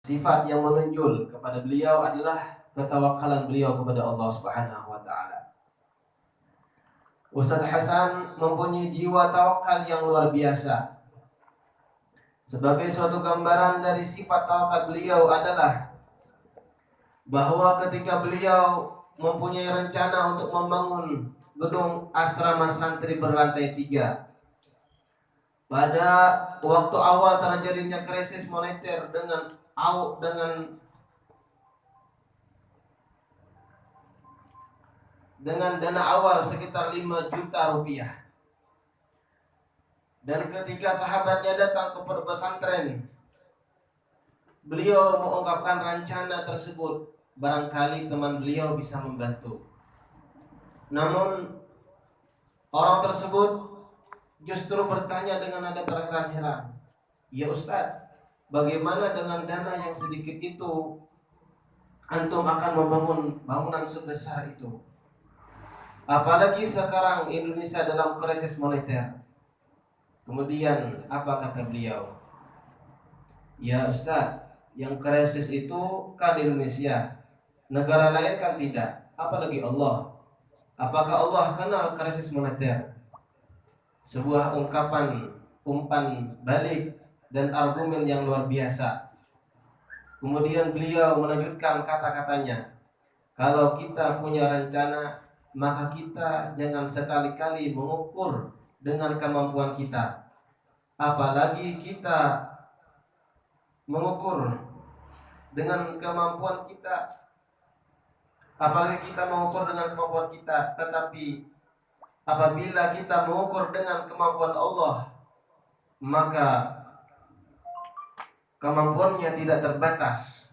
Sifat yang menonjol kepada beliau adalah ketawakalan beliau kepada Allah Subhanahu wa taala. Ustaz Hasan mempunyai jiwa tawakal yang luar biasa. Sebagai suatu gambaran dari sifat tawakal beliau adalah bahwa ketika beliau mempunyai rencana untuk membangun gedung asrama santri berlantai 3, pada waktu awal terjadinya krisis moneter dengan dana awal sekitar 5 juta rupiah. Dan ketika sahabatnya datang ke pesantren, beliau mengungkapkan rencana tersebut. Barangkali teman beliau bisa membantu. Namun orang tersebut justru bertanya dengan nada terheran-heran, "Ya Ustaz, bagaimana dengan dana yang sedikit itu? Antum akan membangun bangunan sebesar itu. Apalagi sekarang Indonesia dalam krisis moneter." Kemudian apa kata beliau? "Ya Ustaz, yang krisis itu kan Indonesia. Negara lain kan tidak. Apalagi Allah. Apakah Allah kenal krisis moneter?" Sebuah umpan balik dan argumen yang luar biasa. Kemudian beliau melanjutkan kata-katanya, "Kalau kita punya rencana, maka kita jangan sekali-kali mengukur dengan kemampuan kita. Apalagi kita mengukur dengan kemampuan kita, tetapi apabila kita mengukur dengan kemampuan Allah, maka kemampuannya tidak terbatas.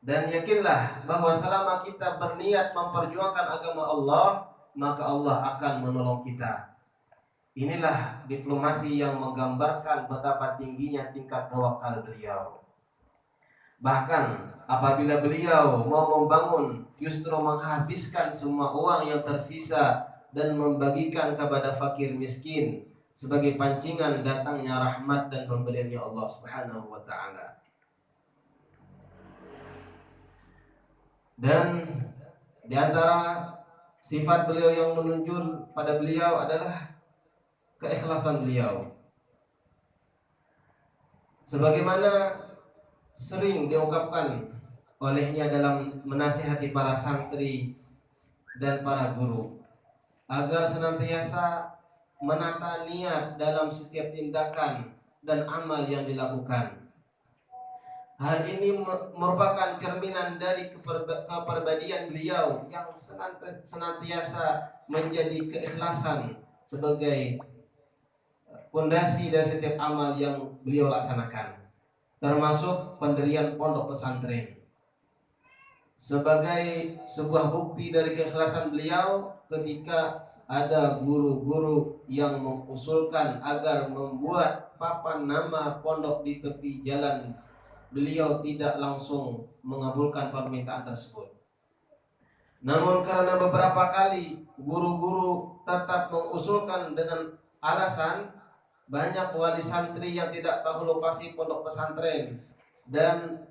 Dan yakinlah bahwa selama kita berniat memperjuangkan agama Allah, maka Allah akan menolong kita." Inilah diplomasi yang menggambarkan betapa tingginya tingkat tawakal beliau. Bahkan apabila beliau mau membangun, justru menghabiskan semua uang yang tersisa dan membagikan kepada fakir miskin sebagai pancingan datangnya rahmat dan pemberiannya Allah Subhanahu wa taala. Dan di antara sifat beliau yang menunjul pada beliau adalah keikhlasan beliau. Sebagaimana sering diungkapkan olehnya dalam menasihati para santri dan para guru, agar senantiasa menata niat dalam setiap tindakan dan amal yang dilakukan. Hal ini merupakan cerminan dari kepribadian beliau yang senantiasa menjadi keikhlasan sebagai pondasi dari setiap amal yang beliau laksanakan, termasuk pendirian pondok pesantren. Sebagai sebuah bukti dari keikhlasan beliau, ketika ada guru-guru yang mengusulkan agar membuat papan nama pondok di tepi jalan, beliau tidak langsung mengabulkan permintaan tersebut. Namun karena beberapa kali guru-guru tetap mengusulkan dengan alasan banyak wali santri yang tidak tahu lokasi pondok pesantren dan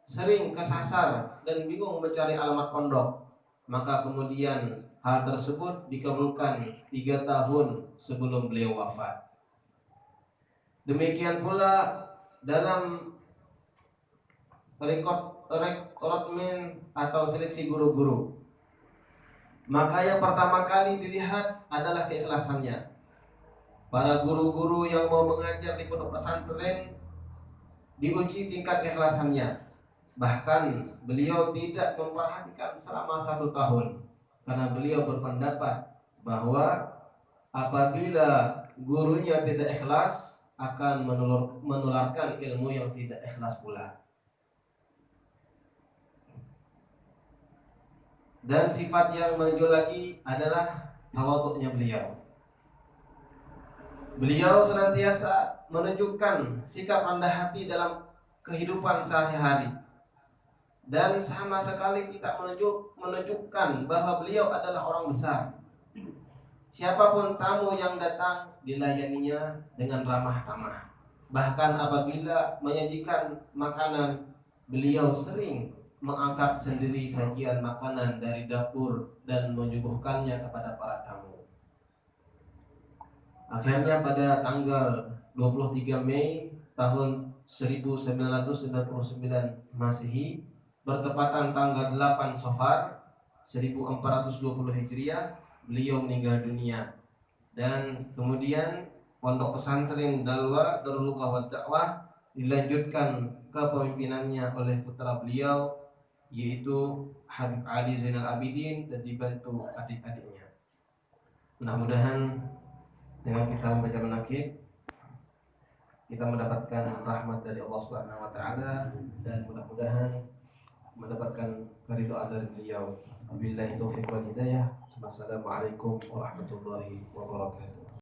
sering kesasar dan bingung mencari alamat pondok, maka kemudian hal tersebut dikabulkan 3 tahun sebelum beliau wafat. Demikian pula dalam rekrutmen atau seleksi guru-guru, maka yang pertama kali dilihat adalah keikhlasannya. Para guru-guru yang mau mengajar di pondok pesantren diuji tingkat keikhlasannya. Bahkan beliau tidak memperhatikan selama 1 tahun, karena beliau berpendapat bahwa apabila gurunya tidak ikhlas, akan menularkan ilmu yang tidak ikhlas pula. Dan sifat yang menonjol lagi adalah tawadhu'nya beliau. Beliau senantiasa menunjukkan sikap rendah hati dalam kehidupan sehari-hari, dan sama sekali tidak menunjukkan bahwa beliau adalah orang besar. Siapapun tamu yang datang dilayaninya dengan ramah tamah. Bahkan apabila menyajikan makanan, beliau sering mengangkat sendiri sajian makanan dari dapur dan menyuguhkannya kepada para tamu. Akhirnya pada tanggal 23 Mei tahun 1999 Masehi, bertepatan tanggal 8 Safar 1420 Hijriah, beliau meninggal dunia. Dan kemudian Pondok Pesantren Darul Lughah wad Dakwah dilanjutkan kepemimpinannya oleh putra beliau, yaitu Habib Ali Zainal Abidin, dan dibantu adik-adiknya. Mudah-mudahan dengan kita membaca menakib, kita mendapatkan rahmat dari Allah Subhanahu wa taala, dan mudah-mudahan mendapatkan keridhaan dari beliau. Wabillahi taufiq wal hidayah. Wassalamualaikum warahmatullahi wabarakatuh.